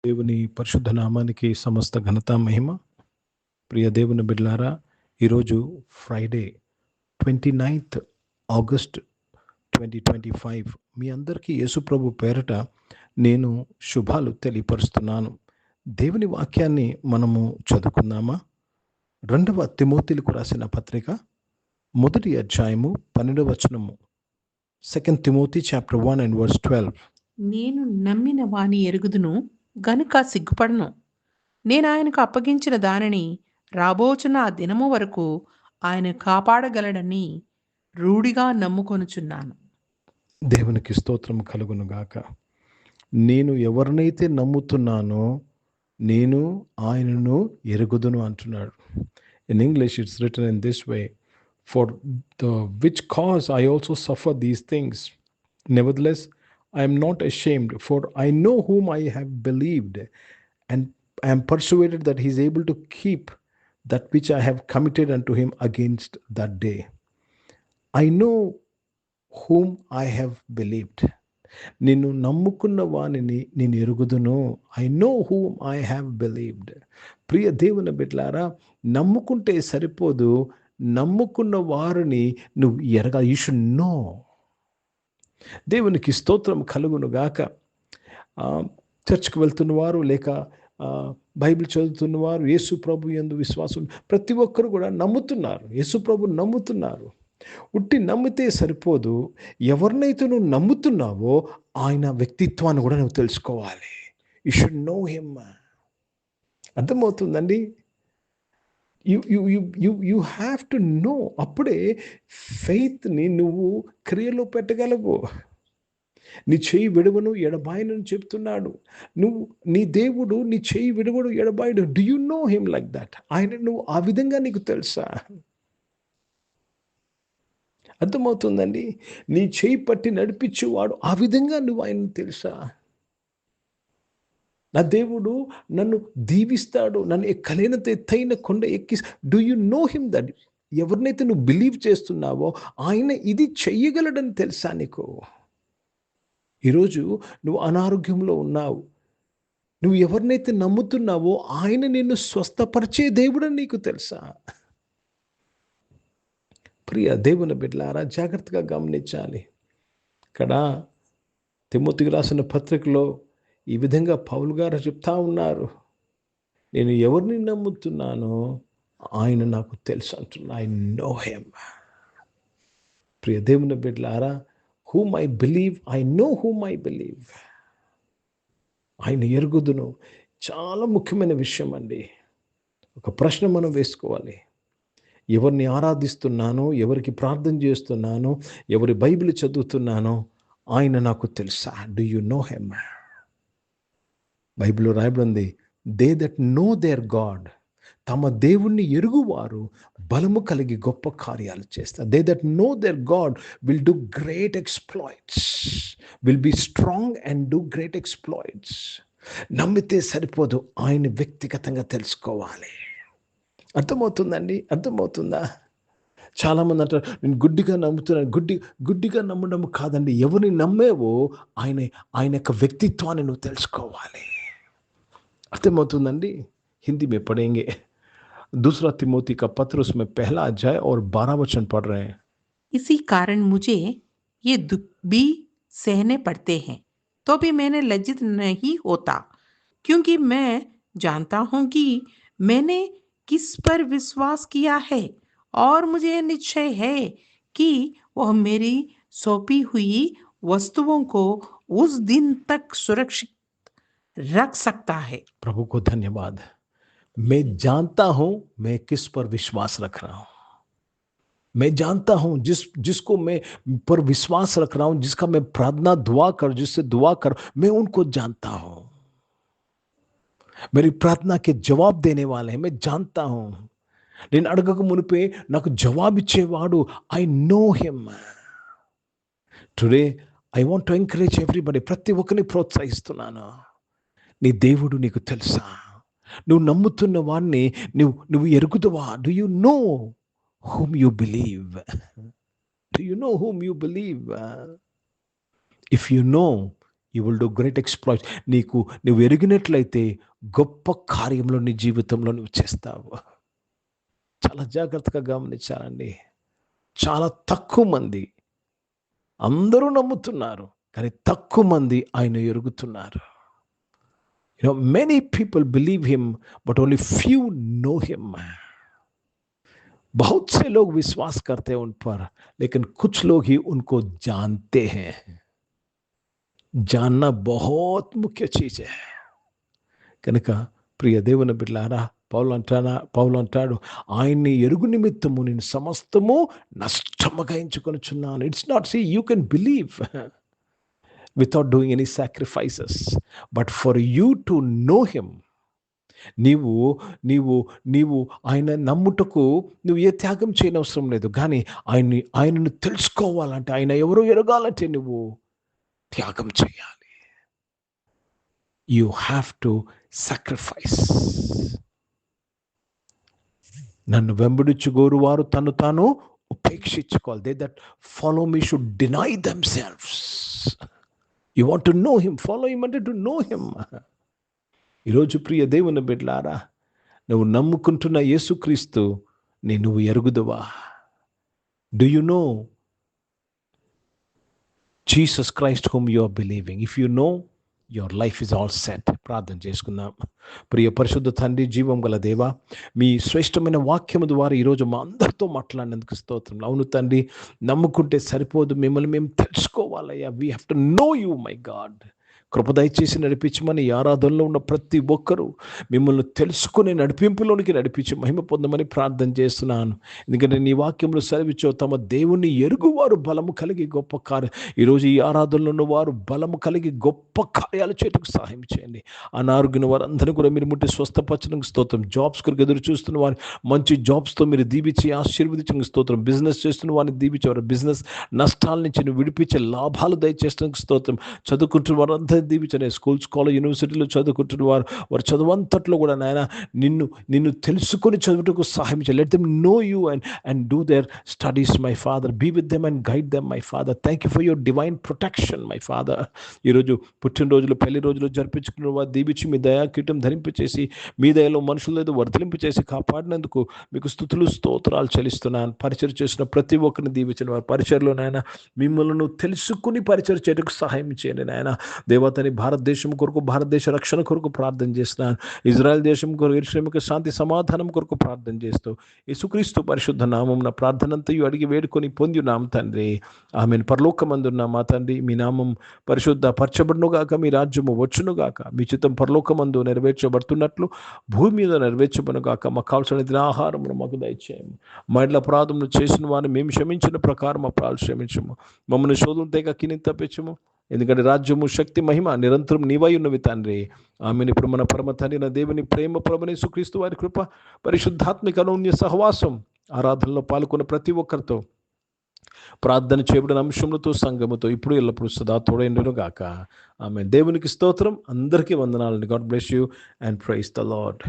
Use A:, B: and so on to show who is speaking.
A: దేవుని పరిశుద్ధ నామానికి సమస్త ఘనత మహిమ. ప్రియ దేవుని బిడ్డలారా, ఈరోజు ఫ్రైడే 29th ఆగస్ట్ 2025. మీ అందరికీ యేసుప్రభు పేరట నేను శుభాలు తెలియపరుస్తున్నాను. దేవుని వాక్యాన్ని మనము చదువుకుందామా? 2వ తిమోతిలకు రాసిన పత్రిక 1వ అధ్యాయము 12వ వచనము. 2 Timothy chapter 1 and verse 12.
B: నేను నమ్మిన వాని ఎరుగుదును గనుక సిగ్గుపడను. నేను ఆయనకు అప్పగించిన దానిని రాబోచున్న ఆ దినము వరకు ఆయన కాపాడగలడని రూఢిగా నమ్ముకొనుచున్నాను.
A: దేవునికి స్తోత్రం కలుగును గాక. నేను ఎవరినైతే నమ్ముతున్నానో నేను ఆయనను ఎరుగుదును అంటున్నాడు. In English it's return in this way, for the which cause I also suffer these things, nevertheless I am not ashamed, for I know whom I have believed, and I am persuaded that he is able to keep that which I have committed unto him against that day. I know whom I have believed. నిన్ను నమ్ముకున్న వానిని నేను ఎరుగుదును. I know whom I have believed. ప్రియ దేవుని బిడ్డలారా, నమ్ముకుంటే సరిపోదు, నమ్ముకున్న వారిని నువ్వు ఎరగాలి. You should know. దేవునికి స్తోత్రం కలుగును గాక. చర్చ్కి వెళ్తున్నవారు లేక బైబిల్ చదువుతున్నవారు, యేసు ప్రభు యందు విశ్వాసం, ప్రతి ఒక్కరు కూడా నమ్ముతున్నారు, యేసు ప్రభు నమ్ముతున్నారు. ఉట్టి నమ్మితే సరిపోదు, ఎవరినైతే నువ్వు నమ్ముతున్నావో ఆయన వ్యక్తిత్వాన్ని కూడా నువ్వు తెలుసుకోవాలి. You should know him. అర్థమవుతుందండి? You have to know. అప్పుడే ఫెయిత్ని నువ్వు క్రియలో పెట్టగలవు. నీ చేయి విడువను ఎడబాయనని చెప్తున్నాడు. నువ్వు నీ దేవుడు నీ చేయి విడువడు ఎడబాయడు. Do you know him like that? ఆయన నువ్వు ఆ విధంగా నీకు తెలుసా? అర్థమవుతుందండి? నీ చేయి పట్టి నడిపించేవాడు ఆ విధంగా నువ్వు ఆయన తెలుసా? నా దేవుడు నన్ను దీవిస్తాడు, నన్ను ఎక్కలేనంత ఎత్తైన కొండ ఎక్కి. Do you know him that? ఎవరినైతే నువ్వు బిలీవ్ చేస్తున్నావో ఆయన ఇది చెయ్యగలడని తెలుసా నీకు? ఈరోజు నువ్వు అనారోగ్యంలో ఉన్నావు, నువ్వు ఎవరినైతే నమ్ముతున్నావో ఆయన నిన్ను స్వస్థపరిచే దేవుడని నీకు తెలుసా? ప్రియ దేవుని బిడ్డలారా, జాగ్రత్తగా గమనించాలి. ఇక్కడ తిమోతికి రాసిన పత్రికలో ఈ విధంగా పౌలు గారు చెప్తా ఉన్నారు, నేను ఎవరిని నమ్ముతున్నానో ఆయన నాకు తెలుసు అంటున్నా. I know him. ప్రియ దేవుని బిడ్డలారా, whom I believe, I know whom I believe. ఆయన ఎరుగుదును. చాలా ముఖ్యమైన విషయం అండి. ఒక ప్రశ్న మనం వేసుకోవాలి. ఎవరిని ఆరాధిస్తున్నానో, ఎవరికి ప్రార్థన చేస్తున్నానో, ఎవరి బైబిల్ చదువుతున్నానో ఆయన నాకు తెలుసా? Do you know him? బైబిల్లో రాయబడింది, they that know their God, తమ దేవుణ్ణి ఎరుగువారు బలము కలిగి గొప్ప కార్యాలు చేస్తారు. They that know their God will do great exploits, will be strong and do great exploits. నమ్మితే సరిపోదు, ఆయన వ్యక్తిగతంగా తెలుసుకోవాలి. అర్థమవుతుందండి? అర్థమవుతుందా? చాలామంది అంటారు, నేను గుడ్డిగా నమ్ముతున్నాను. గుడ్డిగా నమ్మడం కాదండి. ఎవరిని నమ్మేవో ఆయన యొక్క వ్యక్తిత్వాన్ని నువ్వు తెలుసుకోవాలి. అర్థమవుతుందండి? హిందీ में पढ़ेंगे. 2 तिमोथी का पत्र, उसमें 1 अध्याय और 12 वचन पढ़ रहे हैं.
B: इसी कारण मुझे ये दुख भी सहने पड़ते हैं, तो भी मैंने लज्जित नहीं होता, क्योंकि मैं जानता हूं कि मैंने किस पर विश्वास किया है, और मुझे निश्चय है कि वह मेरी सौंपी हुई वस्तुओं को उस दिन तक सुरक्षित रख सकता है.
A: प्रभु को धन्यवाद. मैं जानता हूं मैं किस पर विश्वास रख रहा हूं. मैं जानता हूं जिसको मैं पर विश्वास रख रहा हूं, जिसका मैं प्रार्थना जिससे दुआ कर, मैं उनको जानता हूं. मेरी प्रार्थना के जवाब देने वाले हैं, मैं जानता हूं. నేను అడగక మునిపే నాకు జవాబిచ్చేవాడు. I know him. Today I want to encourage everybody. ప్రతి ఒక్కరిని ప్రోత్సహిస్తున్నాను. నీ దేవుడు నీకు తెలుసా? నువ్వు నమ్ముతున్న వాడిని నువ్వు ఎరుగుదువా? Do you know whom you believe? Do you know whom you believe? If you know, you will do great exploits. నువ్వు ఎరిగినట్లయితే గొప్ప కార్యంలో నీ జీవితంలో నువ్వు చేస్తావు. చాలా జాగ్రత్తగా గమనించాలండి. చాలా తక్కువ మంది, అందరూ నమ్ముతున్నారు కానీ తక్కువ మంది ఆయన ఎరుగుతున్నారు. Many people believe him but only few know him. बहुत से लोग विश्वास करते हैं उन पर, लेकिन कुछ लोग ही उनको जानते हैं. जानना बहुत मुख्य चीज है. కనుక ప్రియ దేవుని బిడ్డలారా, పౌలు అంటాడు, ఆయన్ని ఎరుగు నిమిత్తము నేను సమస్తము నష్టముగా ఎంచుకొనుచున్నాను. It's not see you can believe without doing any sacrifices, but for you to know him. నీవు ఆయన నమ్ముటకు నువ్వు ఏ త్యాగం చేయనవసరం లేదు, కానీ ఆయనను తెలుసుకోవాలంటే, ఆయన ఎవరో ఎరగాలంటే నువ్వు త్యాగం చేయాలి. You have to sacrifice. నన్ను వెంబడించుగోరు వారు తను తాను ఉపేక్షించుకోవాలి. They that follow me should deny themselves. You want to know him, follow him అంటే టు నో హిమ్. ఈరోజు ప్రియ దేవుని బిడ్డలారా, నువ్వు నమ్ముకుంటున్న యేసుక్రీస్తు నువ్వు ఎరుగుదువా? Do you know Jesus Christ whom you are believing? If you know, your life is all set. ప్రార్థన చేసుకుందాం. ప్రియ పరిశుద్ధ తండ్రి, జీవం గల దేవా, మీ శ్రేష్టమైన వాక్యము ద్వారా ఈరోజు మా అందరితో మాట్లాడినందుకు స్తోత్రం. అవును తండ్రి, నమ్ముకుంటే సరిపోదు, మిమ్మల్ని మేము తెలుసుకోవాలయ్యా. We have to know you my God. కృప దయచేసి నడిపించమని, ఆరాధనలో ఉన్న ప్రతి ఒక్కరూ మిమ్మల్ని తెలుసుకునే నడిపింపులోనికి నడిపించి మహిమ పొందమని ప్రార్థన చేస్తున్నాను. ఎందుకంటే నీ వాక్యంలో సెలవిచ్చో, తమ దేవుణ్ణి ఎరుగువారు బలము కలిగి గొప్ప కార్యం. ఈరోజు ఈ ఆరాధనలో ఉన్న వారు బలము కలిగి గొప్ప కార్యాలు చేయటకు సహాయం చేయండి. అనారోగ్యం వారందరూ కూడా మీరు ముట్టి స్వస్థపరచడానికి స్తోత్రం. జాబ్స్ కొరకు ఎదురు చూస్తున్న వారు మంచి జాబ్స్తో మీరు దీవించి ఆశీర్వదించడానికి స్తోత్రం. బిజినెస్ చేస్తున్న వారిని దీవించి, వారి బిజినెస్ నష్టాల నుంచి నువ్వు విడిపించే లాభాలు దయచేయడానికి స్తోత్రం. చదువుకుంటున్న వారందరూ దీవించండి. స్కూల్స్, కాలేజ్, యూనివర్సిటీలో చదువుకుంటున్న వారు చదువంతట్లో కూడా నాయన నిన్ను తెలుసుకొని చదువుటకు సహాయం చేయాలి. Let them know you and do their studies my father. Be with them and guide them my father. Thank you for your divine protection my father. ఈరోజు పుట్టినరోజులు, పెళ్లి రోజులు జరిపించుకున్న వారు దీవించి మీ దయాకీటం ధరింపచేసి, మీ దయలో మనుషుల ఏదో వర్ధలింపు చేసి కాపాడినందుకు మీకు స్తుతులు స్తోత్రాలు చెల్లిస్తున్నాను. పరిచయం చేసిన ప్రతి ఒక్కరిని దీవించిన వారు పరిచయలో నాయన మిమ్మల్ని తెలుసుకుని పరిచయం చేయడానికి సహాయం చేయండి నాయన. దేవతని భారతదేశం కొరకు, భారతదేశ రక్షణ కొరకు ప్రార్థన చేస్తున్నాను. ఇజ్రాయెల్ దేశం కొరకు, యెరూషలేముకు శాంతి సమాధానం కొరకు ప్రార్థన చేస్తూ యేసుక్రీస్తు పరిశుద్ధ నామం నా ప్రార్థనంతయు అడిగి వేడుకొని పొంది ఉన్నాం తండ్రి. ఆమెను. పరలోకమందున్న మా తండ్రి, మీ నామం పరిశుద్ధ పరచబడునుగాక, మీ రాజ్యము వచ్చునుగాక, మీ చిత్తం పరలోకమందు నెరవేర్చబడుతున్నట్లు భూమి మీద నెరవేర్చబడునుగాక. మాకు కావాల్సిన ఆహారమును మాకు దయచేయము. మా ఇంట్లో అపరాధములు చేసిన వారిని మేము క్షమించిన ప్రకారం అపరాధులు క్షమించము. మమ్మల్ని శోధన తెగ కిని తప్పించము. ఎందుకంటే రాజ్యము, శక్తి, మహిమ నిరంతరం నీవై ఉన్నవి తండ్రి. ఆమెను. ఇప్పుడు మన పరమ తండ్రి నా దేవుని ప్రేమ, ప్రభువైన యేసుక్రీస్తు వారి కృప, పరిశుద్ధాత్మిక అనూన్య సహవాసం, ఆరాధనలో పాల్గొన్న ప్రతి ఒక్కరితో, ప్రార్థన చేయబడిన అంశములతో, సంఘముతో ఇప్పుడు ఎల్లప్పుడూ సదా తోడైండును గాక. ఆమేన్. దేవునికి స్తోత్రం. అందరికీ వందనాలండి. God bless you and praise the lord.